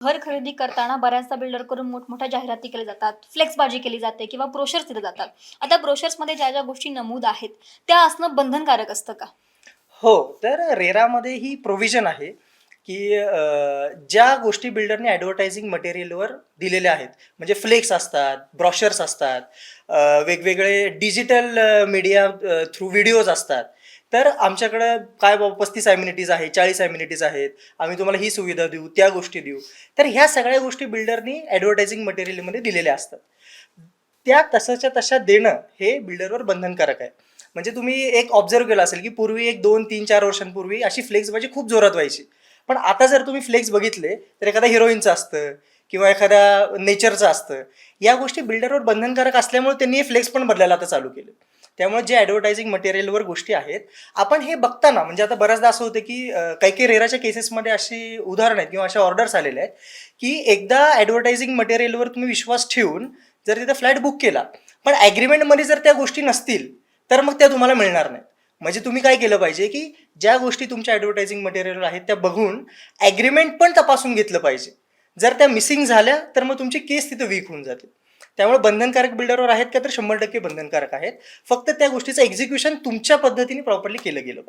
घर खरेदी करताना बऱ्याचदा बिल्डरकडून मोठमोठ्या जाहिराती केल्या जातात, फ्लेक्सबाजी केली जाते किंवा ब्रोशर्स दिले जातात. आता ब्रोशर्समध्ये ज्या गोष्टी नमूद आहेत, त्या असणं बंधनकारक असतं का? हो, तर रेरामध्ये ही प्रोव्हिजन आहे, की ज्या गोष्टी बिल्डरने ॲडव्हर्टायझिंग मटेरियलवर दिलेल्या आहेत, म्हणजे फ्लेक्स असतात, ब्रॉशर्स असतात, वेगवेगळे डिजिटल मीडिया थ्रू व्हिडिओज असतात. तर आमच्याकडं काय बाबा 35 अम्युनिटीज आहेत, 40 अम्युनिटीज आहेत, आम्ही तुम्हाला ही सुविधा देऊ, त्या गोष्टी देऊ. तर ह्या सगळ्या गोष्टी बिल्डरनी ॲडव्हर्टायझिंग मटेरियलमध्ये दिलेल्या असतात. त्या तशाच्या तशा देणं हे बिल्डरवर बंधनकारक आहे. म्हणजे तुम्ही एक ऑब्झर्व्ह केलं असेल, की पूर्वी एक 2, 3, 4 वर्षांपूर्वी अशी फ्लेक्सबाजी खूप जोरात व्हायची. पण आता जर तुम्ही फ्लेक्स बघितले, तर एखाद्या हिरोईनचं असतं किंवा एखाद्या नेचरचं असतं. या गोष्टी बिल्डरवर बंधनकारक असल्यामुळे त्यांनी हे फ्लेक्स पण बदलायला आता चालू केले. त्यामुळे जे ॲडव्हर्टायझिंग मटेरियलवर गोष्टी आहेत, आपण हे बघताना म्हणजे आता बऱ्याचदा असं होतं, की काही-काही रेराच्या केसेसमध्ये अशी उदाहरणं आहेत किंवा अशा ऑर्डर्स आलेल्या आहेत, की एकदा ॲडव्हर्टायझिंग मटेरियलवर तुम्ही विश्वास ठेवून जर तिथं फ्लॅट बुक केला, पण ॲग्रीमेंटमध्ये जर त्या गोष्टी नसतील, तर मग त्या तुम्हाला मिळणार नाहीत. म्हणजे तुम्ही काय केलं पाहिजे, की ज्या गोष्टी तुमच्या ॲडव्हर्टायझिंग मटेरियलवर आहेत त्या बघून ॲग्रीमेंट पण तपासून घेतलं पाहिजे. जर त्या मिसिंग झाल्या, तर मग तुमची केस तिथं वीक होऊन जाते. त्यामुळे बंधनकारक बिल्डरवर आहेत का, तर 100% बंधनकारक आहेत. फक्त त्या गोष्टीचं एक्झिक्युशन तुमच्या पद्धतीने प्रॉपरली केलं गेलं पाहिजे.